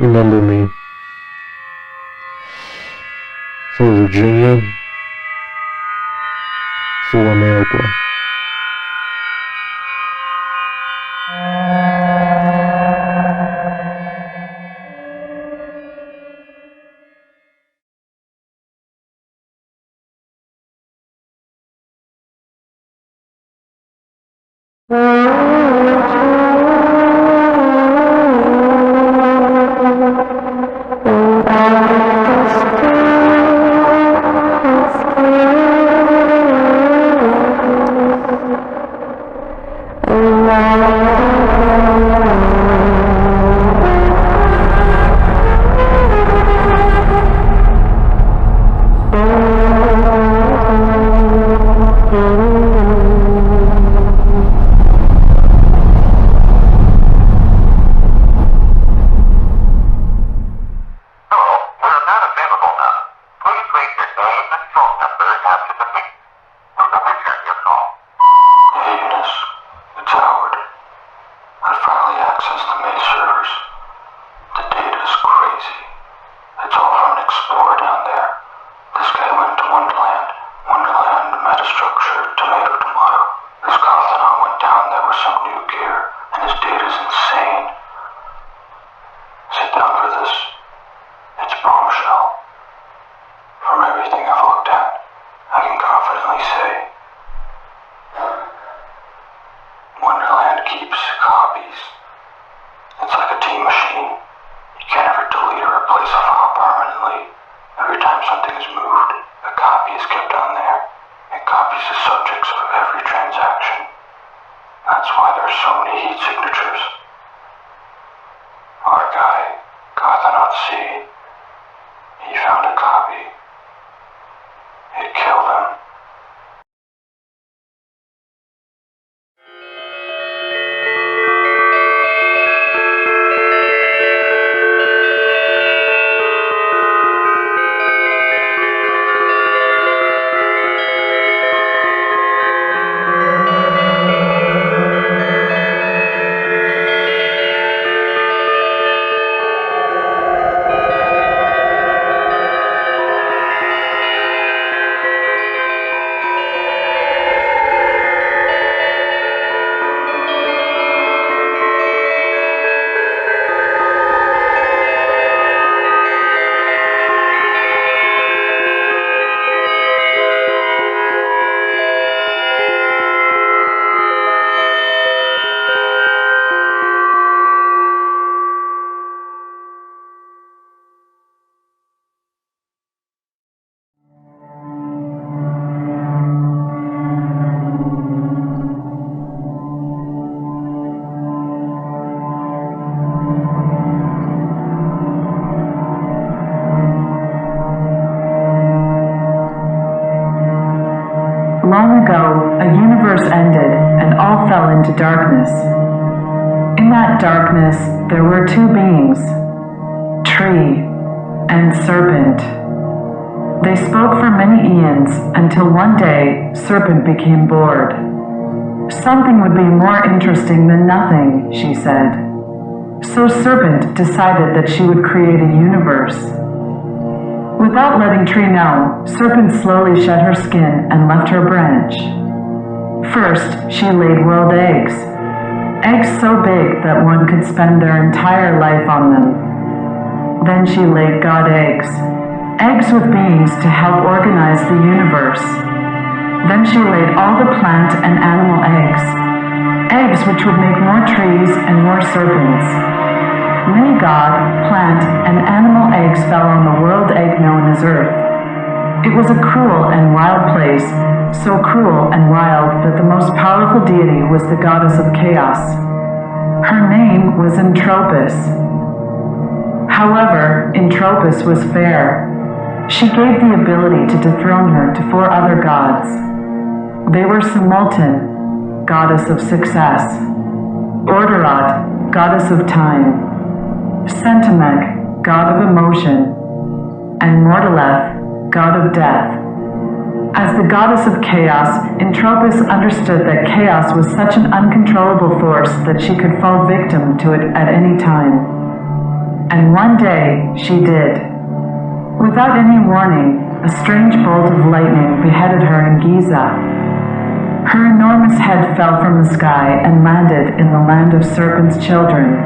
Remember me. For Virginia. For America. Long ago, a universe ended and all fell into darkness. In that darkness, there were two beings, Tree and Serpent. They spoke for many eons until one day, Serpent became bored. Something would be more interesting than nothing, she said. So Serpent decided that she would create a universe. Without letting Tree know, Serpent slowly shed her skin and left her branch. First, she laid world eggs. Eggs so big that one could spend their entire life on them. Then she laid God eggs. Eggs with beings to help organize the universe. Then she laid all the plant and animal eggs. eggs which would make more trees and more serpents. Many god, plant, and animal eggs fell on the world egg known as Earth. It was a cruel and wild place, so cruel and wild that the most powerful deity was the goddess of chaos. Her name was Entropis. However, Entropis was fair. She gave the ability to dethrone her to 4 other gods. They were Simultan, goddess of success; Orderat, goddess of time; Centimek, god of emotion; and Mordeleth, god of death. As the goddess of chaos, Entropis understood that chaos was such an uncontrollable force that she could fall victim to it at any time. And one day, she did. Without any warning, a strange bolt of lightning beheaded her in Giza. Her enormous head fell from the sky and landed in the land of serpents' children.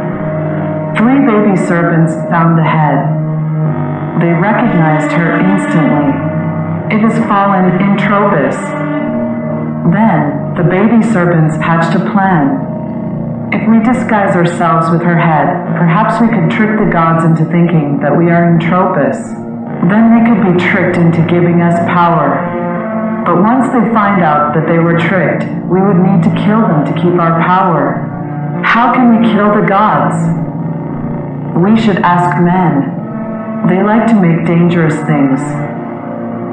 3 baby serpents found the head. They recognized her instantly. It is fallen Entropis. Then, the baby serpents hatched a plan. If we disguise ourselves with her head, perhaps we could trick the gods into thinking that we are Entropis. Then they could be tricked into giving us power. But once they find out that they were tricked, we would need to kill them to keep our power. How can we kill the gods? We should ask men. They like to make dangerous things.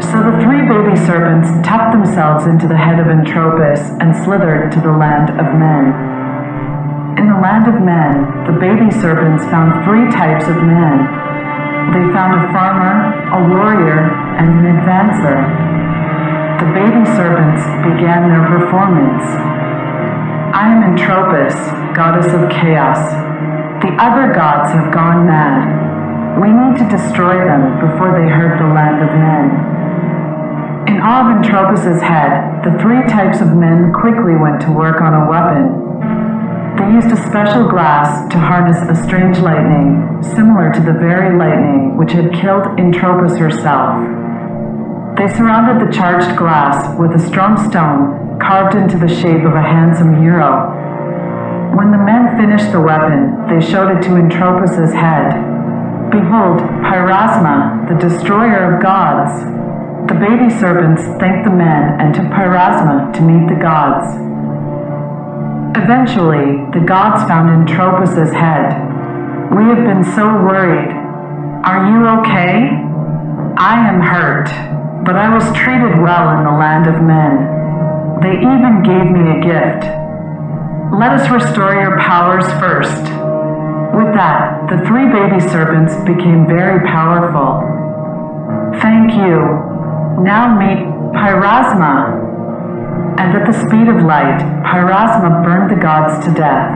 So the 3 baby serpents tucked themselves into the head of Entropis and slithered to the land of men. In the land of men, the baby serpents found 3 types of men. They found a farmer, a warrior, and an advancer. The baby serpents began their performance. I am Entropis, goddess of chaos. The other gods have gone mad. We need to destroy them before they hurt the land of men. In awe of Entropis's head, the 3 types of men quickly went to work on a weapon. They used a special glass to harness a strange lightning, similar to the very lightning which had killed Entropis herself. They surrounded the charged glass with a strong stone carved into the shape of a handsome hero. When the men finished the weapon, they showed it to Entropis's head. Behold, Pyrasma, the destroyer of gods. The baby serpents thanked the men and took Pyrasma to meet the gods. Eventually, the gods found Entropis's head. We have been so worried. Are you okay? I am hurt, but I was treated well in the land of men. They even gave me a gift. Let us restore your powers first. With that, the 3 baby serpents became very powerful. Thank you. Now meet Pyrasma. And at the speed of light, Pyrasma burned the gods to death.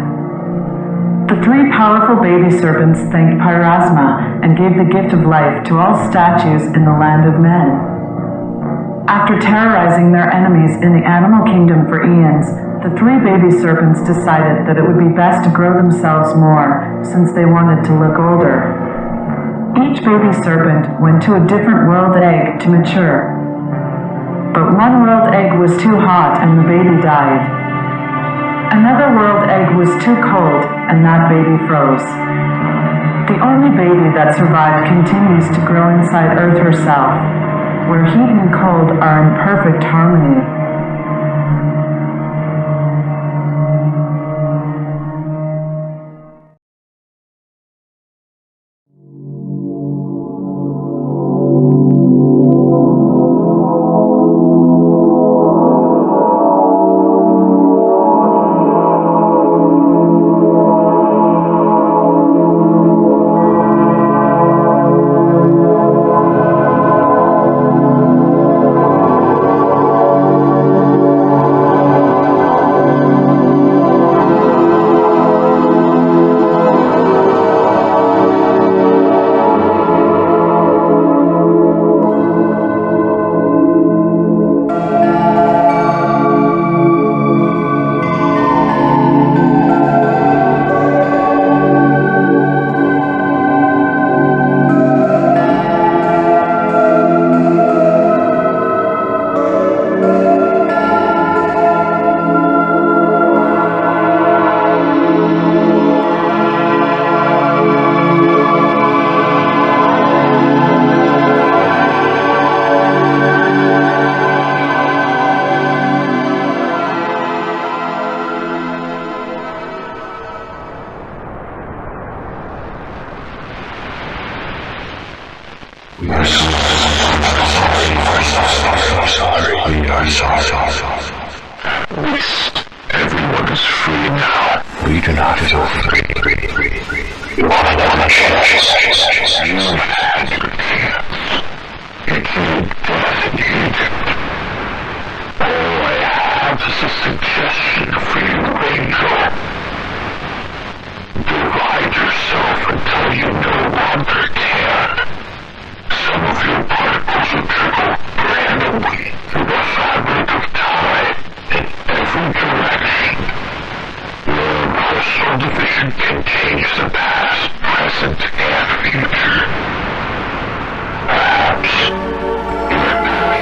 The 3 powerful baby serpents thanked Pyrasma and gave the gift of life to all statues in the land of men. After terrorizing their enemies in the animal kingdom for eons, the 3 baby serpents decided that it would be best to grow themselves more, since they wanted to look older. Each baby serpent went to a different world egg to mature. But one world egg was too hot and the baby died. Another world egg was too cold and that baby froze. The only baby that survived continues to grow inside Earth herself, where heat and cold are in perfect harmony. You do not feel free. You are not a chance. You have had your chance. It's your death in Egypt. All I have is a suggestion for you, Angel. Divide yourself until you no longer can. Some of your particles will trickle randomly through the fabric of time in every direction. Your personal division contains the past, present, and future. Perhaps your past.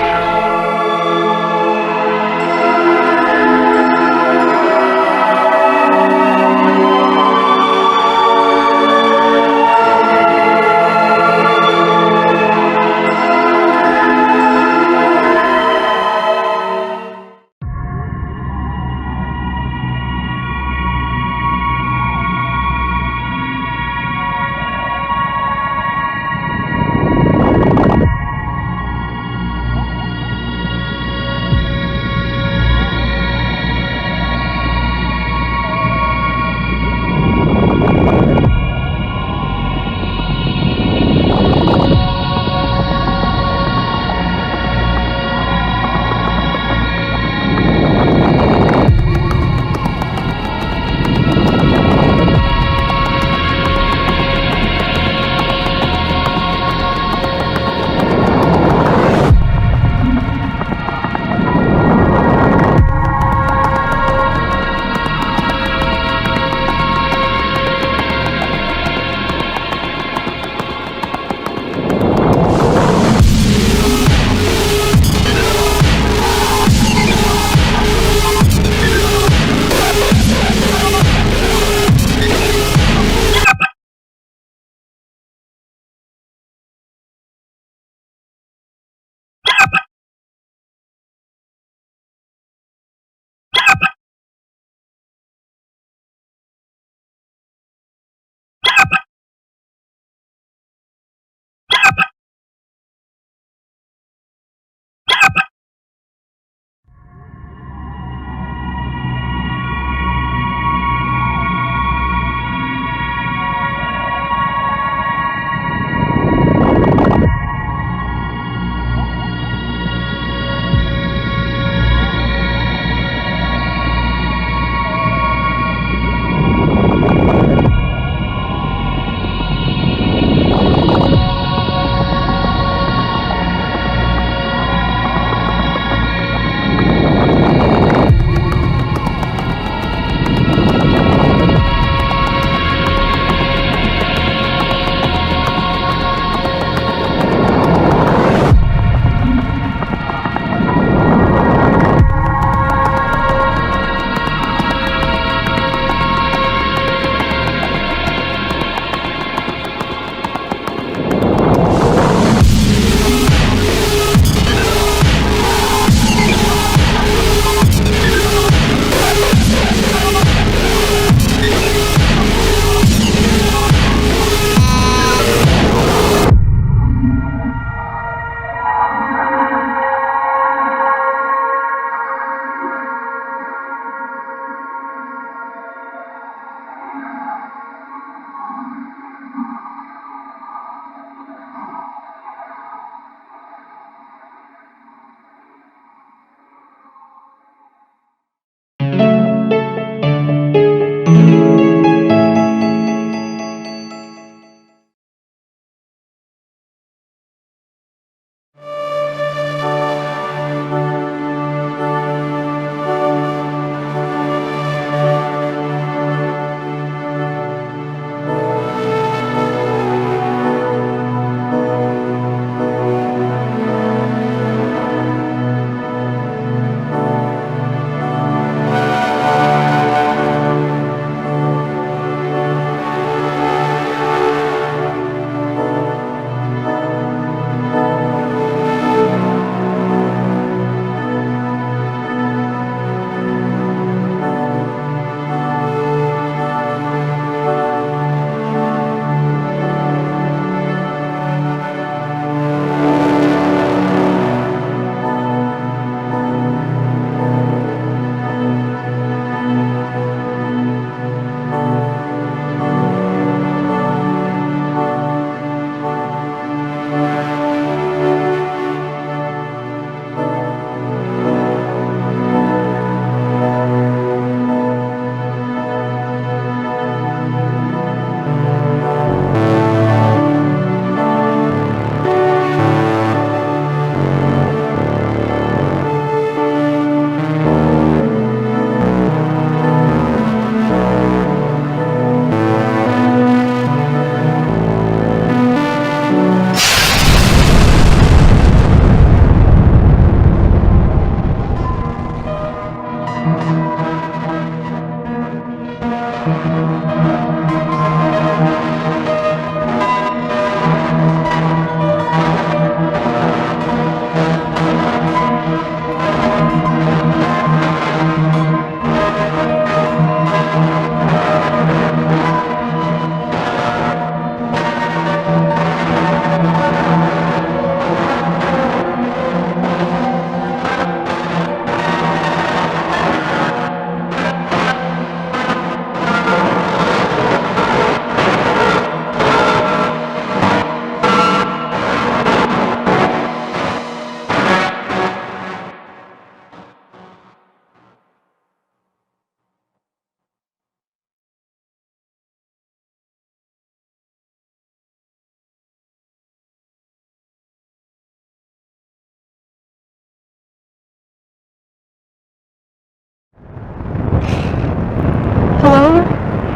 Hello?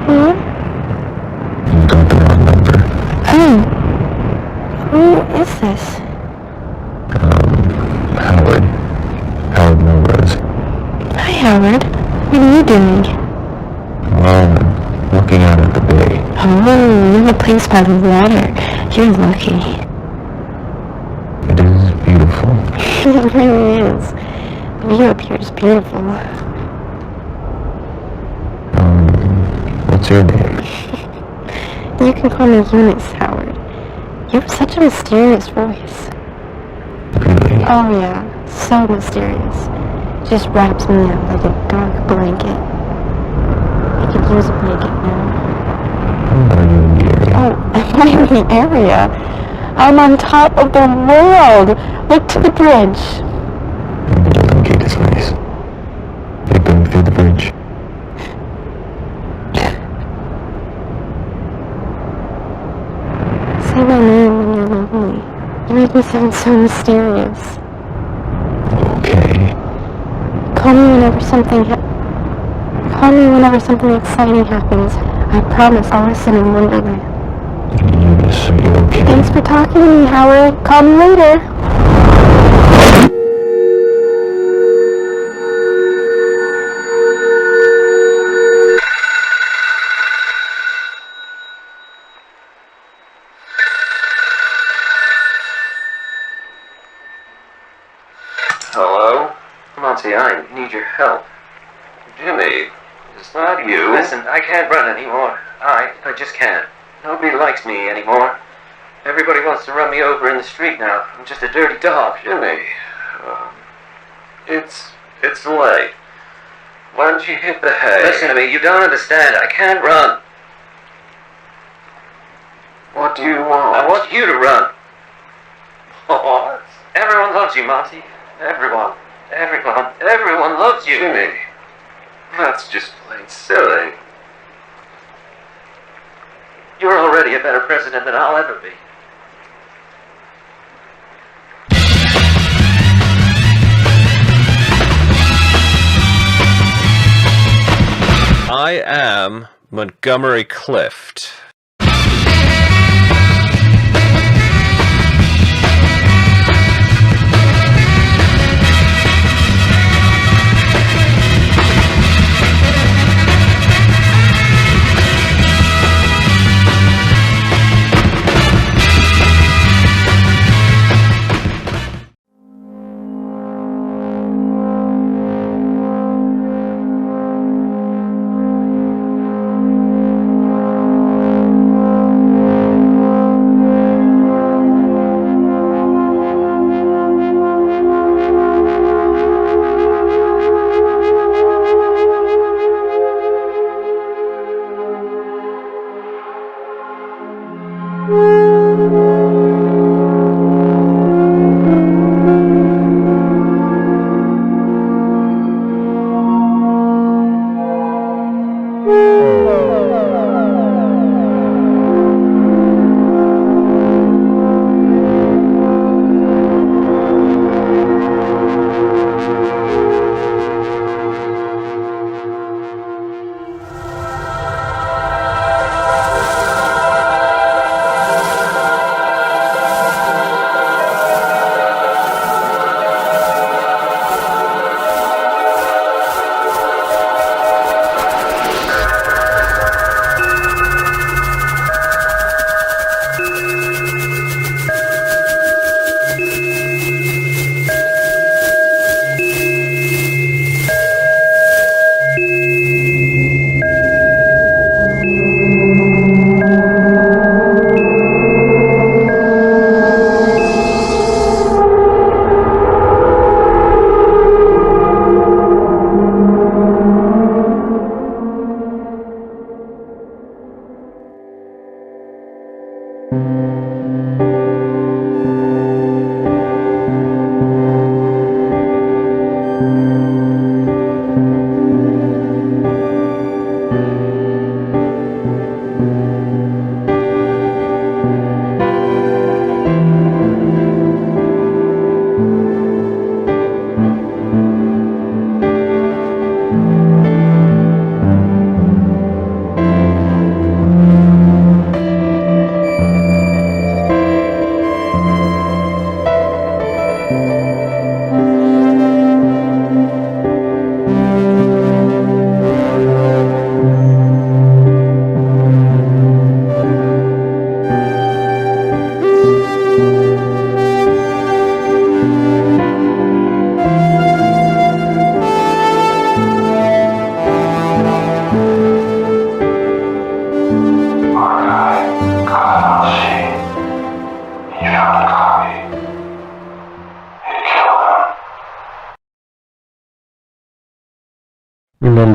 Hello? You got the wrong number. Who is this? Howard. Howard Melrose. Hi, Howard. What are you doing? Well, looking out at the bay. Oh, you have a place by the water. You're lucky. It is beautiful. It really is. The view up here is beautiful. What's your name? You can call me Eunice, Howard. You have such a mysterious voice. Really? Oh yeah, so mysterious. Just wraps me up like a dark blanket. I could use a blanket now. Are you in the area? Oh, am I in the area? I'm on top of the world! Look to the bridge! The Golden Gate is nice. You're going through the bridge. Say my name when you're lonely. You make me sound so mysterious. Okay. Call me whenever something exciting happens. I promise I'll listen in Wonderland. Eunice, are you okay? Thanks for talking to me, Howard. Call me later. Hello? Monty, I need your help. Jimmy, it's not you. Listen, I can't run anymore. I just can't. Nobody likes me anymore. Everybody wants to run me over in the street now. I'm just a dirty dog. Jimmy, it's late. Why don't you hit the hay? Listen to me, you don't understand. I can't run. What do you want? I want you to run. Oh, everyone loves you, Monty. Everyone loves you. Jimmy, that's just plain silly. You're already a better president than I'll ever be. I am Montgomery Clift.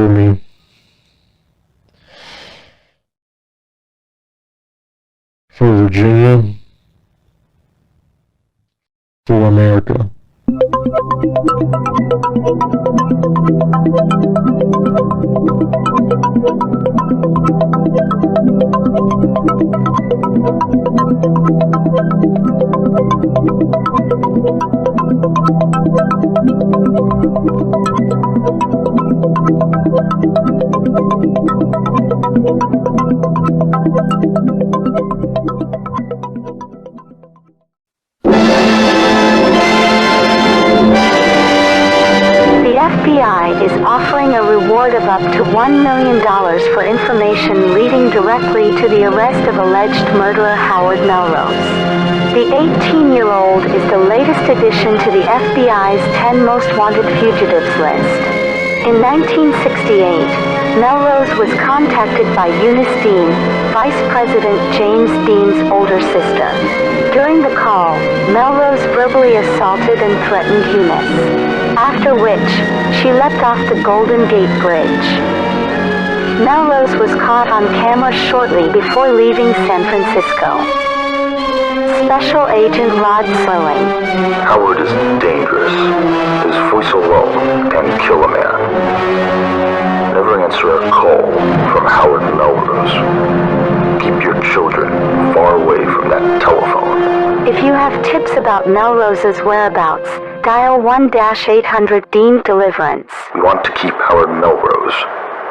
Follow me. For Virginia. For America. The FBI is offering a reward of up to $1 million for information leading directly to the arrest of alleged murderer Howard Melrose. The 18-year-old is the latest addition to the FBI's 10 most wanted fugitives list. In 1968, Melrose was contacted by Eunice Dean, Vice President James Dean's older sister. During the call, Melrose verbally assaulted and threatened Eunice, after which she leapt off the Golden Gate Bridge. Melrose was caught on camera shortly before leaving San Francisco. Special Agent Rod Serling. Howard is dangerous. His voice alone can kill a man. Never answer a call from Howard Melrose. Keep your children far away from that telephone. If you have tips about Melrose's whereabouts, dial 1-800 Dean Deliverance. We want to keep Howard Melrose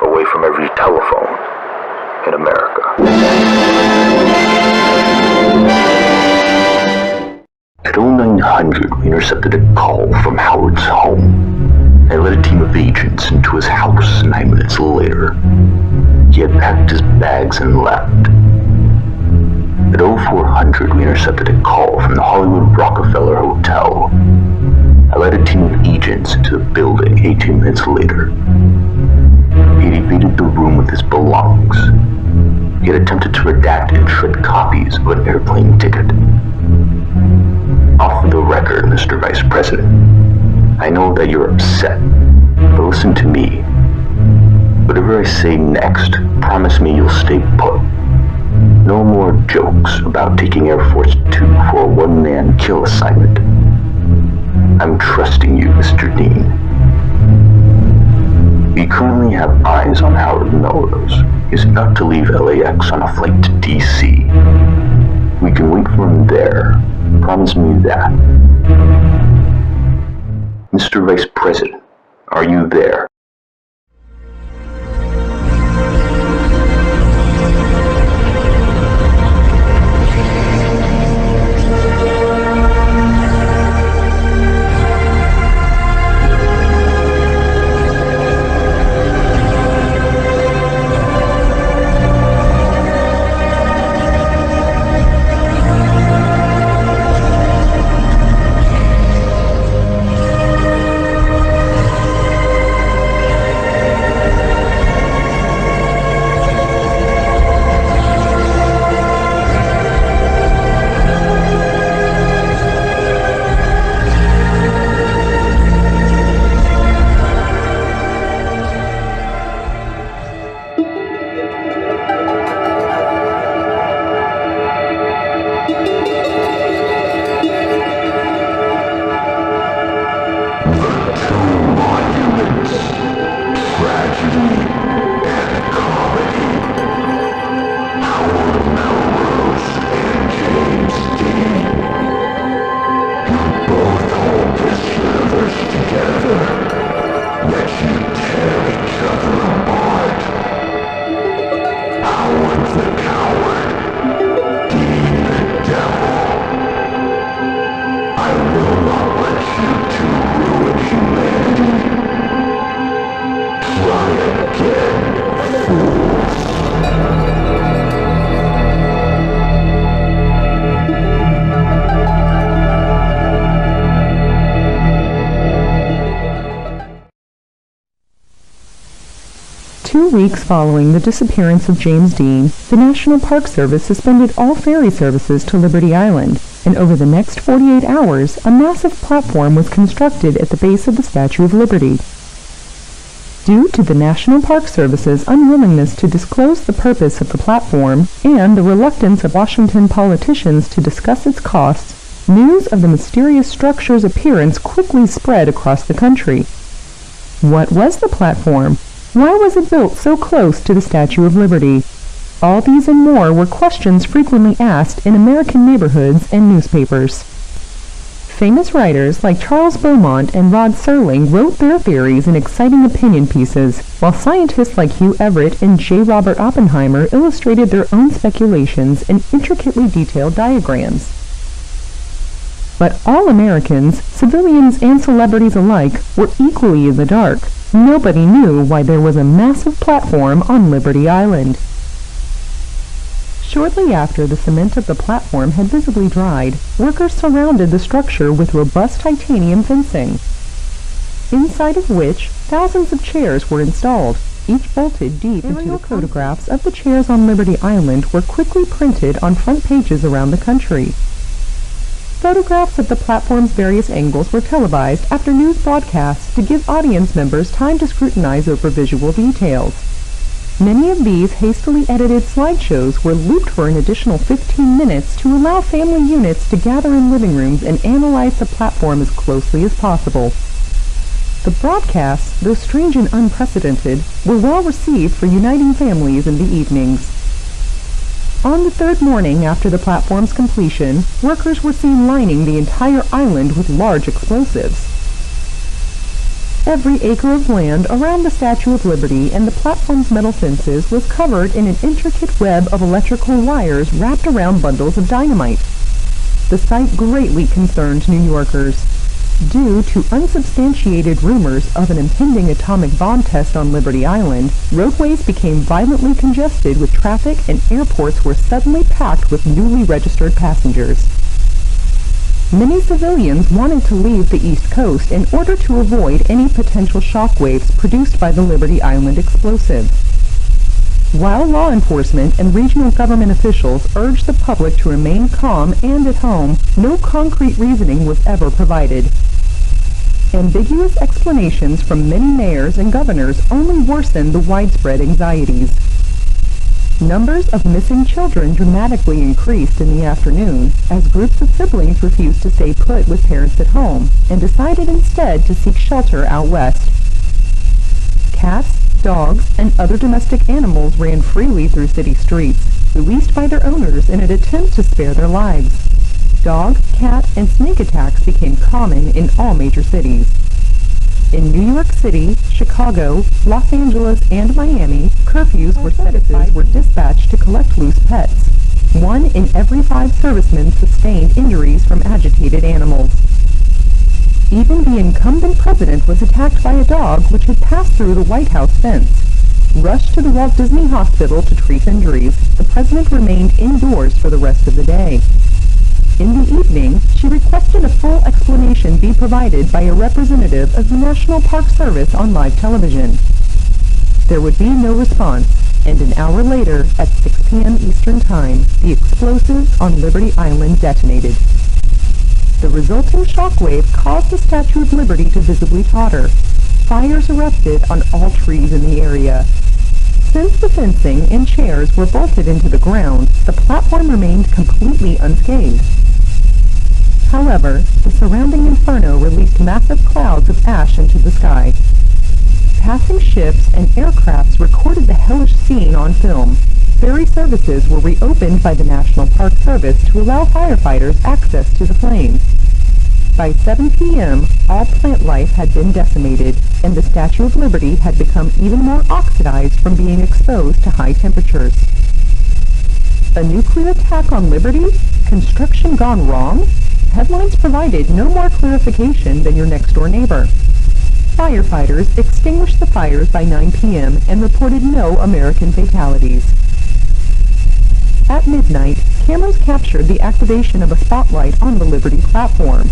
away from every telephone in America. At 0900, we intercepted a call from Howard's home. I led a team of agents into his house 9 minutes later. He had packed his bags and left. At 0400, we intercepted a call from the Hollywood Rockefeller Hotel. I led a team of agents into the building 18 minutes later. He had evaded the room with his belongings. He had attempted to redact and shred copies of an airplane ticket. Off the record, Mr. Vice President. I know that you're upset, but listen to me. Whatever I say next, promise me you'll stay put. No more jokes about taking Air Force 2 for a one-man kill assignment. I'm trusting you, Mr. Dean. We currently have eyes on Howard Melrose. He's about to leave LAX on a flight to DC. We can wait for him there. Promise me that. Mr. Vice President, are you there? Weeks following the disappearance of James Dean, the National Park Service suspended all ferry services to Liberty Island, and over the next 48 hours, a massive platform was constructed at the base of the Statue of Liberty. Due to the National Park Service's unwillingness to disclose the purpose of the platform and the reluctance of Washington politicians to discuss its costs, news of the mysterious structure's appearance quickly spread across the country. What was the platform? Why was it built so close to the Statue of Liberty? All these and more were questions frequently asked in American neighborhoods and newspapers. Famous writers like Charles Beaumont and Rod Serling wrote their theories in exciting opinion pieces, while scientists like Hugh Everett and J. Robert Oppenheimer illustrated their own speculations in intricately detailed diagrams. But all Americans, civilians and celebrities alike, were equally in the dark. Nobody knew why there was a massive platform on Liberty Island. Shortly after the cement of the platform had visibly dried, workers surrounded the structure with robust titanium fencing, inside of which thousands of chairs were installed, each bolted deep into the photographs of the chairs on Liberty Island were quickly printed on front pages around the country. Photographs of the platform's various angles were televised after news broadcasts to give audience members time to scrutinize over visual details. Many of these hastily edited slideshows were looped for an additional 15 minutes to allow family units to gather in living rooms and analyze the platform as closely as possible. The broadcasts, though strange and unprecedented, were well received for uniting families in the evenings. On the third morning after the platform's completion, workers were seen lining the entire island with large explosives. Every acre of land around the Statue of Liberty and the platform's metal fences was covered in an intricate web of electrical wires wrapped around bundles of dynamite. The sight greatly concerned New Yorkers. Due to unsubstantiated rumors of an impending atomic bomb test on Liberty Island, roadways became violently congested with traffic and airports were suddenly packed with newly registered passengers. Many civilians wanted to leave the East Coast in order to avoid any potential shockwaves produced by the Liberty Island explosive. While law enforcement and regional government officials urged the public to remain calm and at home, no concrete reasoning was ever provided. Ambiguous explanations from many mayors and governors only worsened the widespread anxieties. Numbers of missing children dramatically increased in the afternoon as groups of siblings refused to stay put with parents at home and decided instead to seek shelter out west. Cats, dogs, and other domestic animals ran freely through city streets, released by their owners in an attempt to spare their lives. Dog, cat, and snake attacks became common in all major cities. In New York City, Chicago, Los Angeles, and Miami, curfews were dispatched to collect loose pets. 1 in every 5 servicemen sustained injuries from agitated animals. Even the incumbent president was attacked by a dog which had passed through the White House fence. Rushed to the Walt Disney Hospital to treat injuries, the president remained indoors for the rest of the day. In the evening, she requested a full explanation be provided by a representative of the National Park Service on live television. There would be no response, and an hour later, at 6 p.m. Eastern Time, the explosives on Liberty Island detonated. The resulting shockwave caused the Statue of Liberty to visibly totter. Fires erupted on all trees in the area. Since the fencing and chairs were bolted into the ground, the platform remained completely unscathed. However, the surrounding inferno released massive clouds of ash into the sky. Passing ships and aircrafts recorded the hellish scene on film. Ferry services were reopened by the National Park Service to allow firefighters access to the flames. By 7 p.m., all plant life had been decimated, and the Statue of Liberty had become even more oxidized from being exposed to high temperatures. A nuclear attack on Liberty? Construction gone wrong? Headlines provided no more clarification than your next-door neighbor. Firefighters extinguished the fires by 9 p.m. and reported no American fatalities. At midnight, cameras captured the activation of a spotlight on the Liberty platform.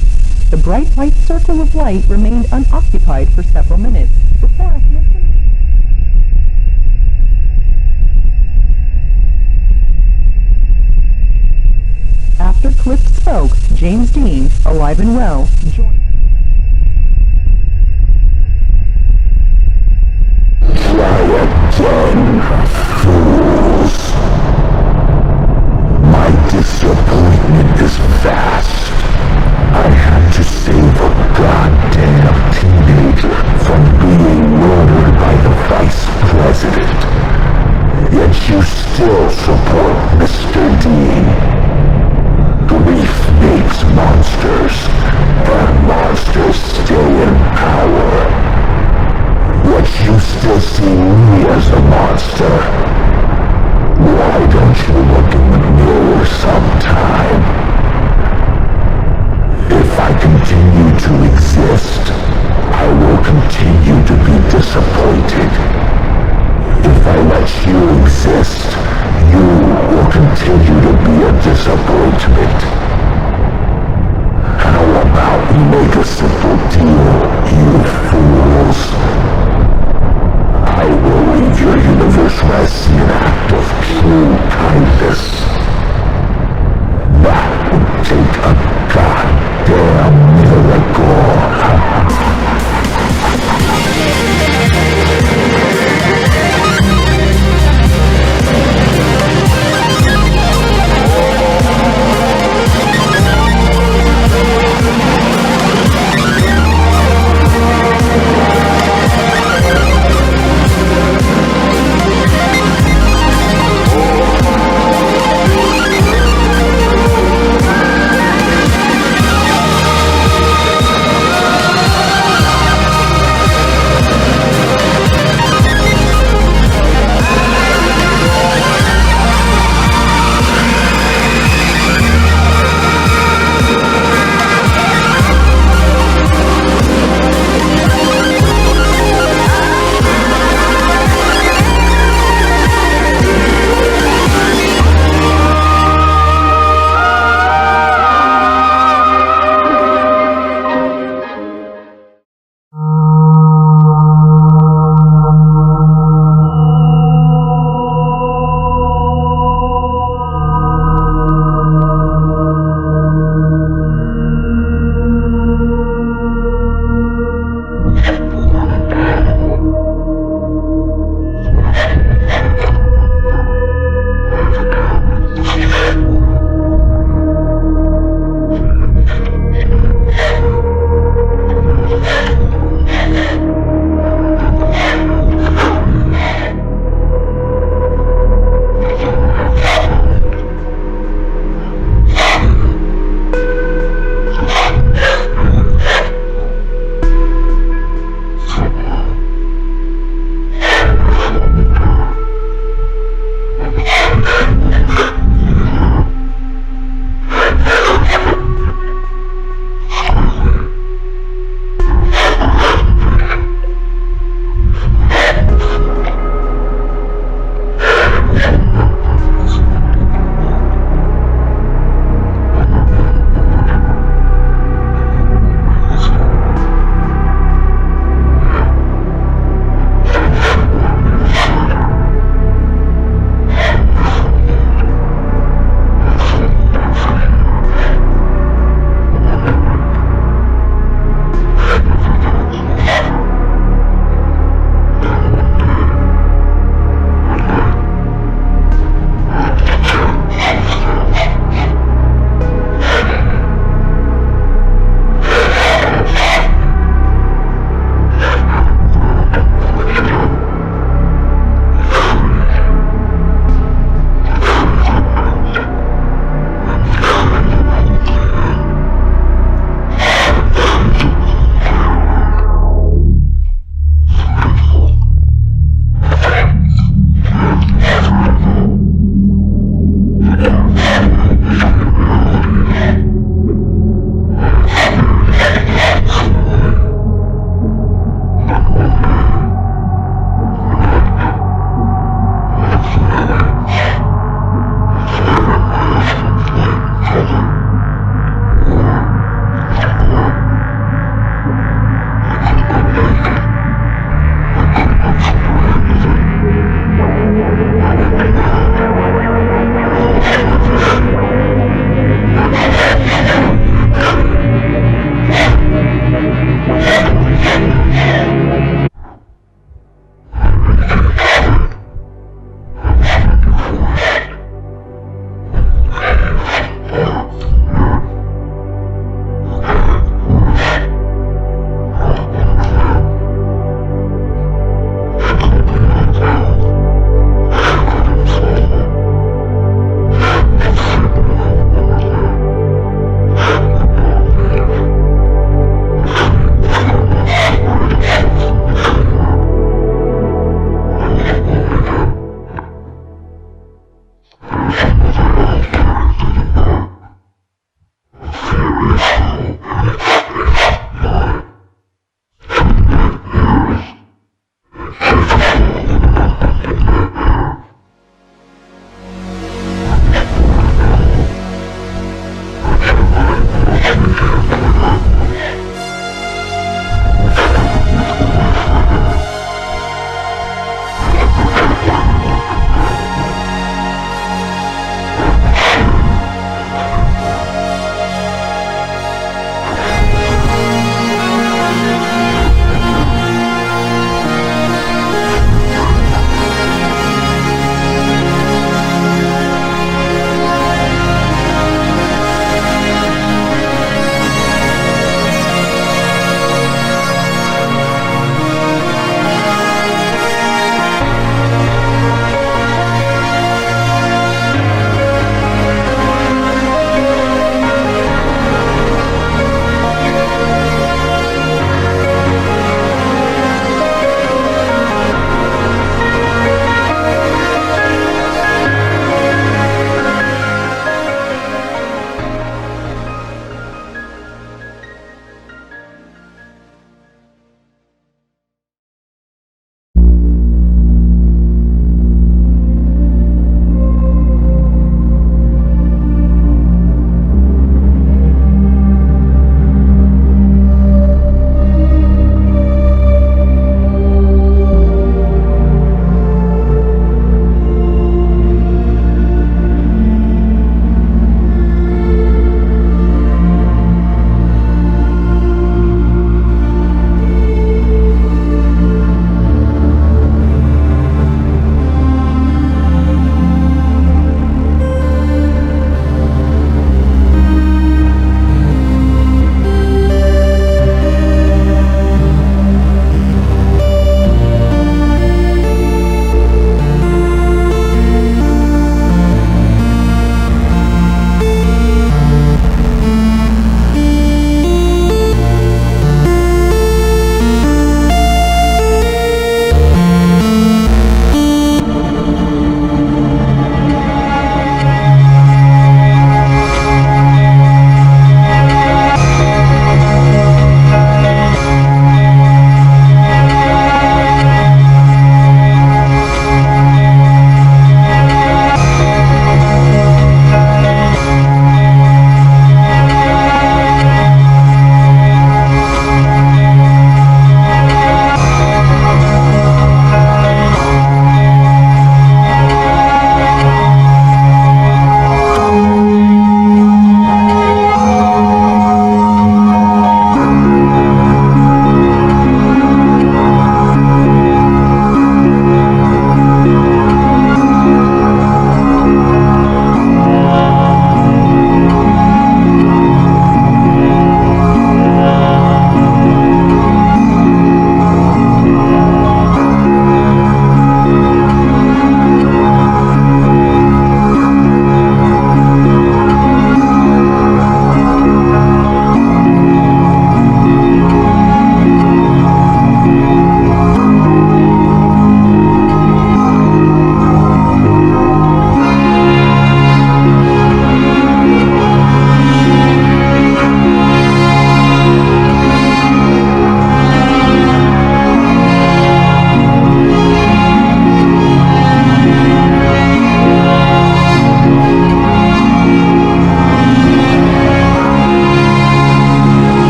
The bright white circle of light remained unoccupied for several minutes before a After Clift spoke, James Dean, alive and well, joined. me as a monster. Why don't you look in the mirror sometime? If I continue to exist, I will continue to be disappointed. If I let you exist, you will continue to be a disappointment. How about we make a simple deal, you fools? I will leave your universe when I see an act of true kindness. That would take a goddamn miracle.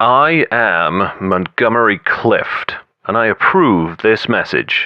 I am Montgomery Clift, and I approve this message.